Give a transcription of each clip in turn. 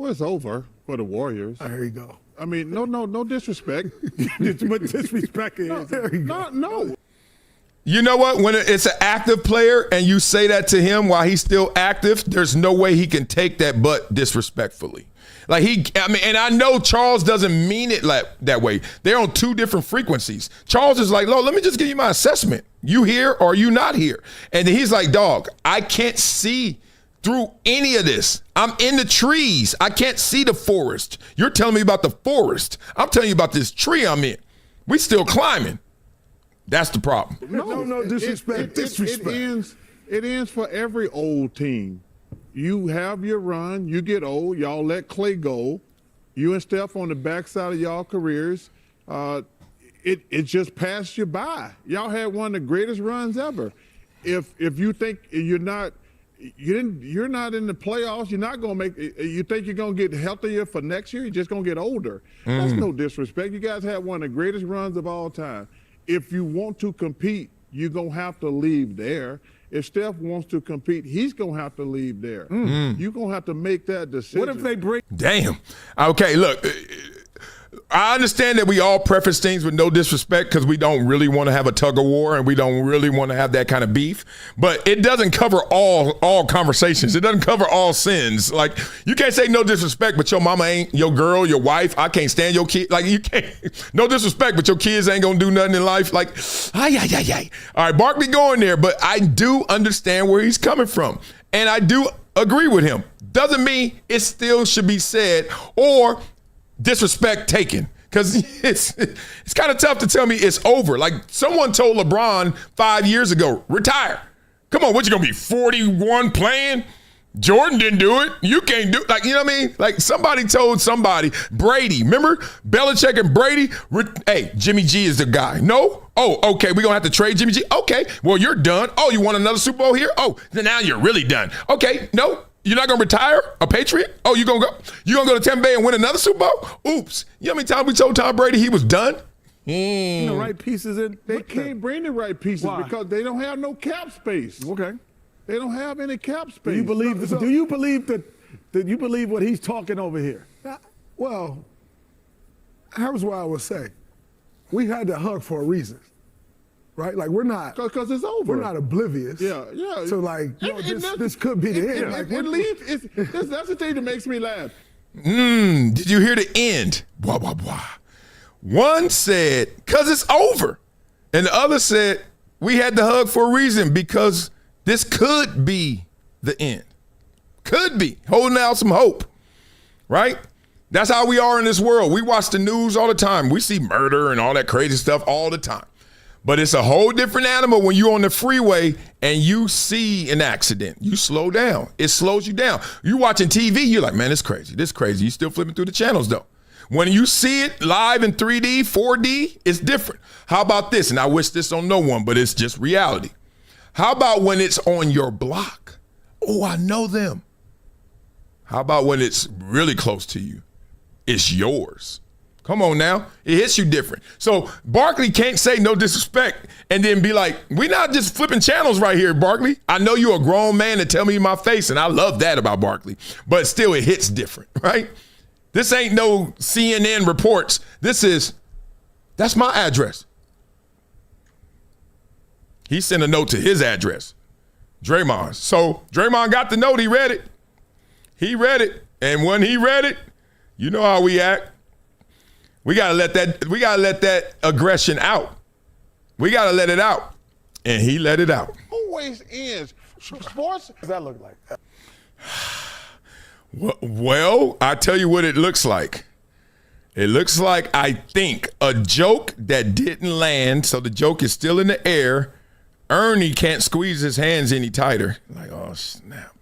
Well, it's over for the Warriors. Oh, here you go. I mean, no disrespect. But disrespect is. There you go. No. You know what? When it's an active player and you say that to him while he's still active, there's no way he can take that but disrespectfully. Like and I know Charles doesn't mean it that way. They're on two different frequencies. Charles is like, let me just give you my assessment. You here or you not here? And he's like, dog, I can't see through any of this. I'm in the trees. I can't see the forest. You're telling me about the forest. I'm telling you about this tree I'm in. We still climbing. That's the problem. No disrespect. Disrespect. It ends for every old team. You have your run. You get old. Y'all let Clay go. You and Steph on the backside of y'all careers. It just passed you by. Y'all had one of the greatest runs ever. If you think you're not in the playoffs, you're not going to make. You think you're going to get healthier for next year? You're just going to get older. That's no disrespect. You guys had one of the greatest runs of all time. If you want to compete, you're going to have to leave there. If Steph wants to compete, he's going to have to leave there. You're going to have to make that decision. What if they break? Damn. Okay, look, I understand that we all preface things with no disrespect because we don't really want to have a tug of war and we don't really want to have that kind of beef. But it doesn't cover all conversations. It doesn't cover all sins. Like, you can't say no disrespect, but your mama ain't your girl, your wife. I can't stand your kid. Like, you can't. No disrespect, but your kids ain't going to do nothing in life. Like, ay. All right, Barkley going there, but I do understand where he's coming from. And I do agree with him. Doesn't mean it still should be said or disrespect taken, because it's kind of tough to tell me it's over. Like, someone told LeBron 5 years ago, retire. Come on, what, you gonna be 41 playing? Jordan didn't do it. You can't do it. Like, you know what I mean? Like, somebody told somebody, Brady, remember Belichick and Brady? Hey, Jimmy G is the guy. No? Oh, okay, we're gonna have to trade Jimmy G. Okay, well, you're done. Oh, you want another Super Bowl here? Oh, then now you're really done. Okay, no. You're not gonna retire a Patriot? Oh, you're gonna go to Tampa Bay and win another Super Bowl? Oops. You know how many times we told Tom Brady he was done? The right pieces in. They can't bring the right pieces. Why? Because they don't have no cap space. Okay. They don't have any cap space. Do you believe what he's talking over here? Well, here's what I would say. We had to hug for a reason. Right? Like, we're not. Because it's over. We're not oblivious. Yeah. So, like, this could be the end. That's the thing that makes me laugh. Did you hear the end? Blah, blah, blah. One said, because it's over. And the other said, we had to hug for a reason because this could be the end. Could be. Holding out some hope. Right? That's how we are in this world. We watch the news all the time. We see murder and all that crazy stuff all the time. But it's a whole different animal when you're on the freeway and you see an accident. You slow down. It slows you down. You watching TV, you're like, man, it's crazy. This is crazy. You still flipping through the channels, though. When you see it live in 3D, 4D, it's different. How about this? And I wish this on no one, but it's just reality. How about when it's on your block? Oh, I know them. How about when it's really close to you? It's yours. Come on now. It hits you different. So Barkley can't say no disrespect and then be like, we're not just flipping channels right here, Barkley. I know you're a grown man to tell me in my face, and I love that about Barkley. But still, it hits different, right? This ain't no CNN reports. That's my address. He sent a note to his address, Draymond. So Draymond got the note. He read it. And when he read it, you know how we act. We gotta let that aggression out. We gotta let it out. And he let it out. Always ends. Sports. What does that look like? Well, I tell you what it looks like. It looks like, I think, a joke that didn't land, so the joke is still in the air. Ernie can't squeeze his hands any tighter. Like, oh, snap.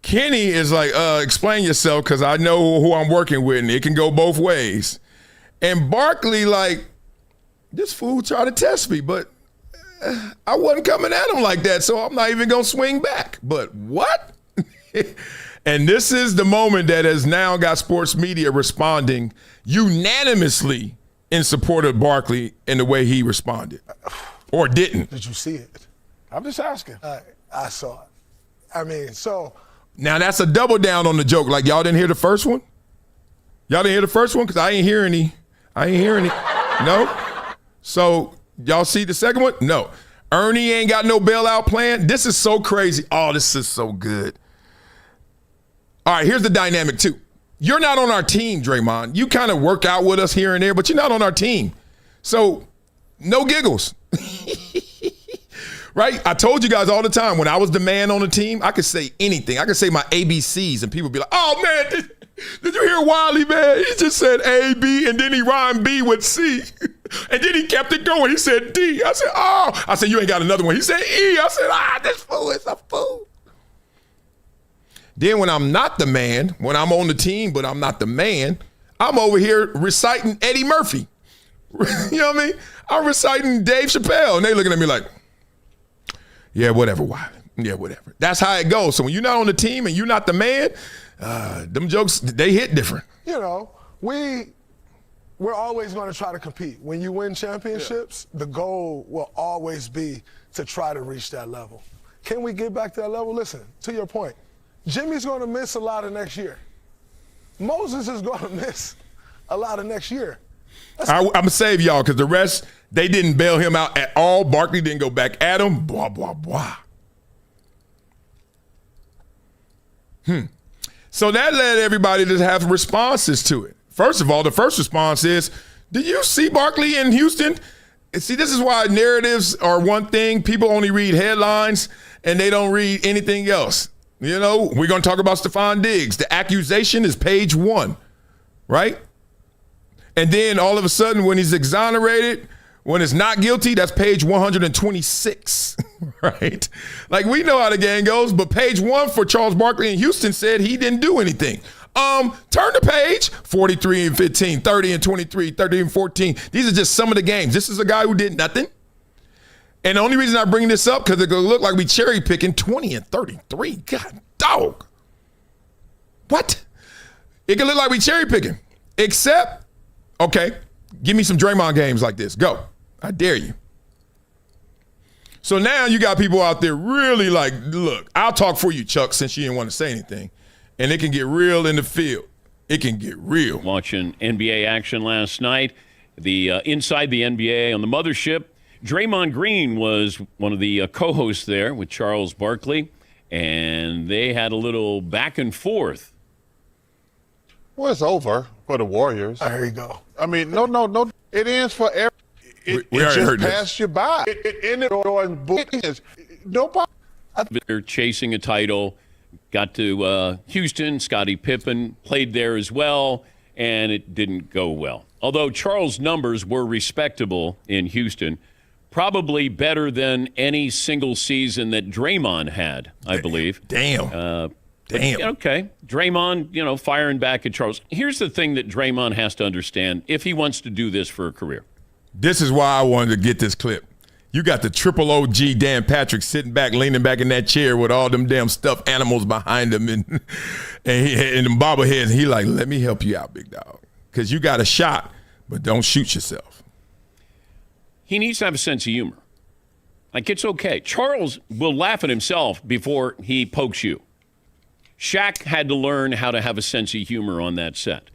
Kenny is like, explain yourself because I know who I'm working with and it can go both ways. And Barkley, like, this fool tried to test me, but I wasn't coming at him like that, so I'm not even going to swing back. But what? And this is the moment that has now got sports media responding unanimously in support of Barkley in the way he responded. Or didn't. Did you see it? I'm just asking. I saw it. I mean, so Now that's a double down on the joke. Like y'all didn't hear the first one? Y'all didn't hear the first one? Because I ain't hear any. No? So y'all see the second one? No. Ernie ain't got no bailout plan. This is so crazy. Oh, this is so good. All right, here's the dynamic too. You're not on our team, Draymond. You kind of work out with us here and there, but you're not on our team. So no giggles. Right? I told you guys all the time, when I was the man on the team, I could say anything. I could say my ABCs and people would be like, oh man, did you hear Wiley, man? He just said A, B, and then he rhymed B with C. And then he kept it going. He said D. I said, oh. I said, you ain't got another one. He said E. I said, this fool is a fool. Then when I'm not the man, when I'm on the team, but I'm not the man, I'm over here reciting Eddie Murphy. You know what I mean? I'm reciting Dave Chappelle. And they looking at me like, yeah, whatever, Wiley. Yeah, whatever. That's how it goes. So when you're not on the team and you're not the man, them jokes, they hit different. You know, we're always going to try to compete. When you win championships, the goal will always be to try to reach that level. Can we get back to that level? Listen, to your point, Jimmy's going to miss a lot of next year. Moses is going to miss a lot of next year. I'm going to save y'all because the rest, they didn't bail him out at all. Barkley didn't go back at him. Blah, blah, blah. So that led everybody to have responses to it. First of all, the first response is, did you see Barkley in Houston? And see, this is why narratives are one thing. People only read headlines and they don't read anything else. You know, we're going to talk about Stephon Diggs. The accusation is page 1, right? And then all of a sudden when he's exonerated, when it's not guilty, that's page 126, right? Like we know how the game goes, but page 1 for Charles Barkley in Houston said he didn't do anything. Turn the page, 43 and 15, 30 and 23, 30 and 14. These are just some of the games. This is a guy who did nothing. And the only reason I bring this up, because it could look like we cherry picking 20 and 33. God, dog. What? It could look like we cherry picking, except, okay, give me some Draymond games like this. Go. I dare you. So now you got people out there really like, look, I'll talk for you, Chuck, since you didn't want to say anything. And it can get real in the field. It can get real. Watching NBA action last night, inside the NBA on the mothership, Draymond Green was one of the co-hosts there with Charles Barkley, and they had a little back and forth. Well, it's over for the Warriors. There you go. I mean, no. It ends for every. It just passed you by. It ended on business. Nobody. They're chasing a title. Got to Houston. Scottie Pippen played there as well, and it didn't go well. Although Charles' numbers were respectable in Houston, probably better than any single season that Draymond had, I believe. Damn. Okay. Draymond, firing back at Charles. Here's the thing that Draymond has to understand if he wants to do this for a career. This is why I wanted to get this clip. You got the triple OG Dan Patrick sitting back, leaning back in that chair with all them damn stuffed animals behind him and them bobbleheads. And he like, let me help you out, big dog. Because you got a shot, but don't shoot yourself. He needs to have a sense of humor. Like, it's okay. Charles will laugh at himself before he pokes you. Shaq had to learn how to have a sense of humor on that set.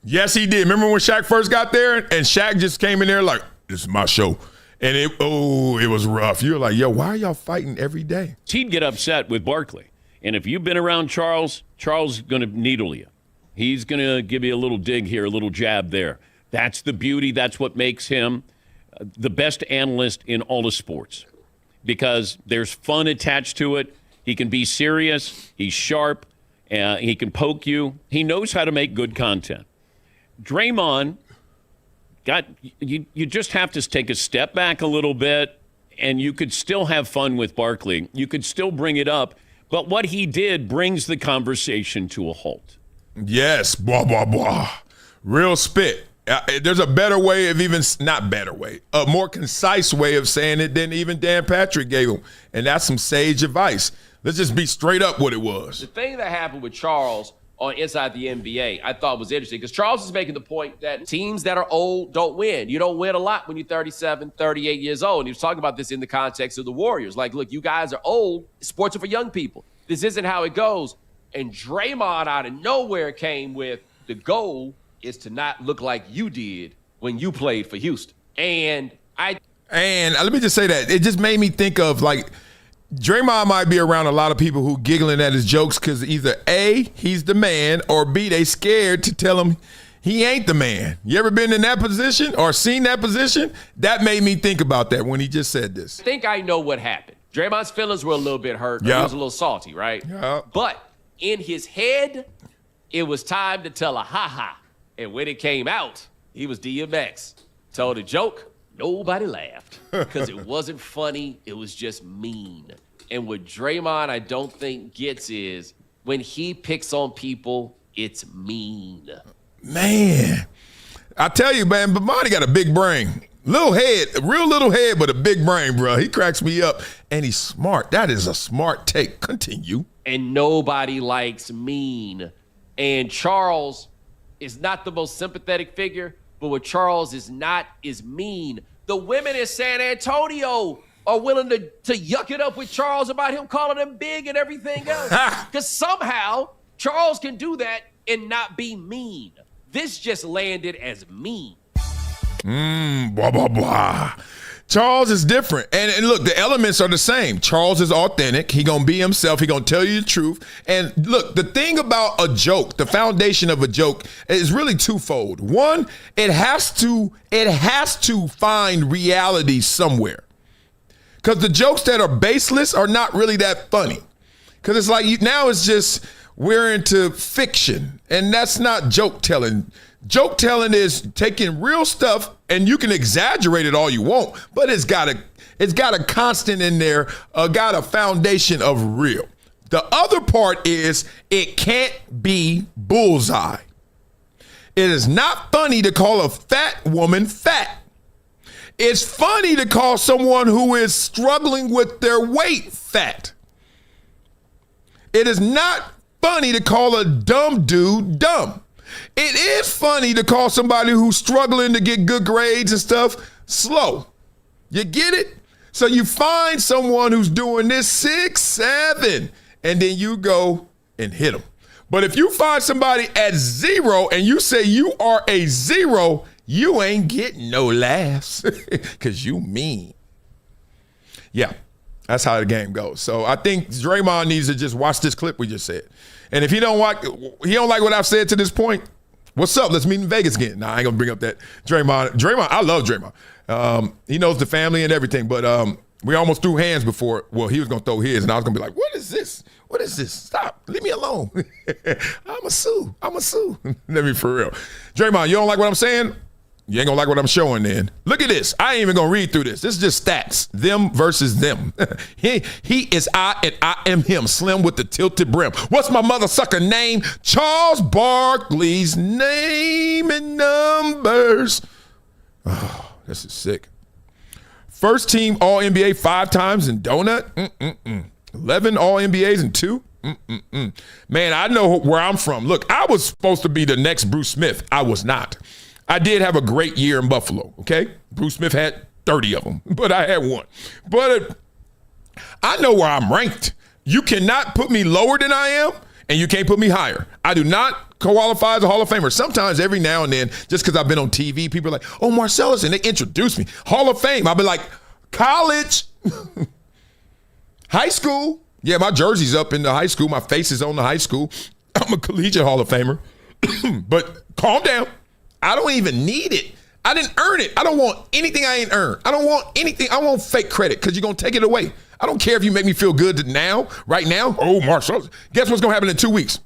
Yes, he did. Remember when Shaq first got there and Shaq just came in there like, this is my show. And it was rough. You're like, yo, why are y'all fighting every day? He'd get upset with Barkley. And if you've been around Charles is going to needle you. He's going to give you a little dig here, a little jab there. That's the beauty. That's what makes him the best analyst in all of sports. Because there's fun attached to it. He can be serious. He's sharp. He can poke you. He knows how to make good content. Draymond, you just have to take a step back a little bit, and you could still have fun with Barkley. You could still bring it up, but what he did brings the conversation to a halt. Yes, blah, blah, blah. Real spit. There's a better way of a more concise way of saying it than even Dan Patrick gave him, and that's some sage advice. Let's just be straight up what it was. The thing that happened with Charles on Inside the NBA, I thought was interesting because Charles is making the point that teams that are old don't win. You don't win a lot when you're 37, 38 years old. And he was talking about this in the context of the Warriors. Like, look, you guys are old. Sports are for young people. This isn't how it goes. And Draymond out of nowhere came with, the goal is to not look like you did when you played for Houston. And let me just say that. It just made me think of, like, Draymond might be around a lot of people who giggling at his jokes because either A, he's the man, or B, they scared to tell him he ain't the man. You ever been in that position or seen that position? That made me think about that when he just said this. I think I know what happened. Draymond's feelings were a little bit hurt. Yep. He was a little salty, right? Yep. But in his head, it was time to tell a ha-ha. And when it came out, he was DMX. Told a joke, nobody laughed because it wasn't funny. It was just mean. And what Draymond, I don't think, gets is when he picks on people, it's mean. Man, I tell you, man, but Monty got a big brain. Little head, real little head, but a big brain, bro. He cracks me up, and he's smart. That is a smart take. Continue. And nobody likes mean. And Charles is not the most sympathetic figure, but what Charles is not is mean. The women in San Antonio are willing to yuck it up with Charles about him calling them big and everything else. Because somehow Charles can do that and not be mean. This just landed as mean. Blah, blah, blah. Charles is different. And look, the elements are the same. Charles is authentic. He gonna be himself. He gonna tell you the truth. And look, the thing about a joke, the foundation of a joke is really twofold. One, it has to find reality somewhere. Because the jokes that are baseless are not really that funny. Because it's like now it's just we're into fiction, and that's not joke telling. Joke telling is taking real stuff, and you can exaggerate it all you want, but it's got a constant in there, got a foundation of real. The other part is it can't be bullseye. It is not funny to call a fat woman fat. It's funny to call someone who is struggling with their weight fat. It is not funny to call a dumb dude dumb. It is funny to call somebody who's struggling to get good grades and stuff slow. You get it? So you find someone who's doing this 6, 7, and then you go and hit them. But if you find somebody at 0 and you say you are a 0, you ain't getting no laughs because you mean. Yeah, that's how the game goes. So I think Draymond needs to just watch this clip we just said. And if he don't like what I've said to this point, what's up? Let's meet in Vegas again. Nah, I ain't gonna bring up that Draymond. I love Draymond. He knows the family and everything, but we almost threw hands before. Well, he was gonna throw his, and I was gonna be like, "What is this? What is this? Stop! Leave me alone. I'm a sue. Let me for real. Draymond, you don't like what I'm saying? You ain't gonna like what I'm showing then. Look at this. I ain't even gonna read through this. This is just stats. Them versus them. He is I and I am him. Slim with the tilted brim. What's my mother sucker name? Charles Barkley's name and numbers. Oh, this is sick. First team All-NBA 5 times in Donut. 11 All-NBAs and 2. Man, I know where I'm from. Look, I was supposed to be the next Bruce Smith. I was not. I did have a great year in Buffalo, okay? Bruce Smith had 30 of them, but I had one. But I know where I'm ranked. You cannot put me lower than I am, and you can't put me higher. I do not qualify as a Hall of Famer. Sometimes every now and then, just because I've been on TV, people are like, oh, Marcellus, and they introduce me. Hall of Fame. I'll be like, college, high school. Yeah, my jersey's up in the high school. My face is on the high school. I'm a collegiate Hall of Famer. But calm down. I don't even need it. I didn't earn it. I don't want anything I ain't earned. I don't want anything. I want fake credit because you're going to take it away. I don't care if you make me feel good now, right now. Oh, Marcellus. Guess what's going to happen in 2 weeks?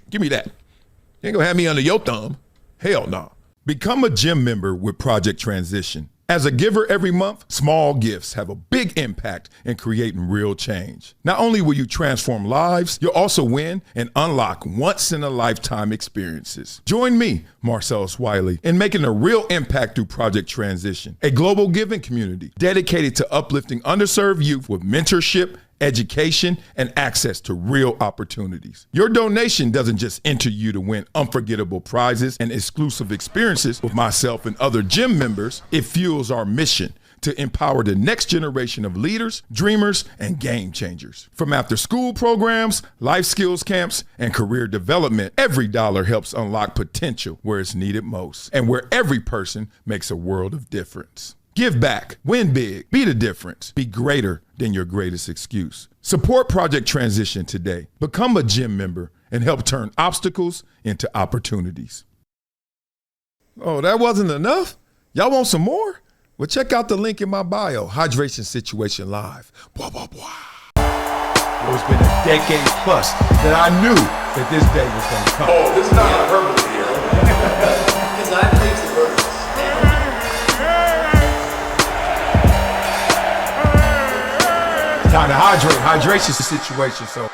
Give me that. You ain't going to have me under your thumb. Hell no. Become a gym member with Project Transition. As a giver every month, small gifts have a big impact in creating real change. Not only will you transform lives, you'll also win and unlock once-in-a-lifetime experiences. Join me, Marcellus Wiley, in making a real impact through Project Transition, a global giving community dedicated to uplifting underserved youth with mentorship, education, and access to real opportunities. Your donation doesn't just enter you to win unforgettable prizes and exclusive experiences with myself and other gym members. It fuels our mission to empower the next generation of leaders, dreamers, and game changers. From after-school programs, life skills camps, and career development, every dollar helps unlock potential where it's needed most and where every person makes a world of difference. Give back, win big, be the difference, be greater than your greatest excuse. Support Project Transition today. Become a gym member and help turn obstacles into opportunities. Oh, that wasn't enough? Y'all want some more? Well, check out the link in my bio, Hydration Situation Live. Blah, blah, blah. It's been a decade plus that I knew that this day was going to come. Oh, this is not hyperbole here. Because I think the verse. Time to hydrate. Hydration situation. So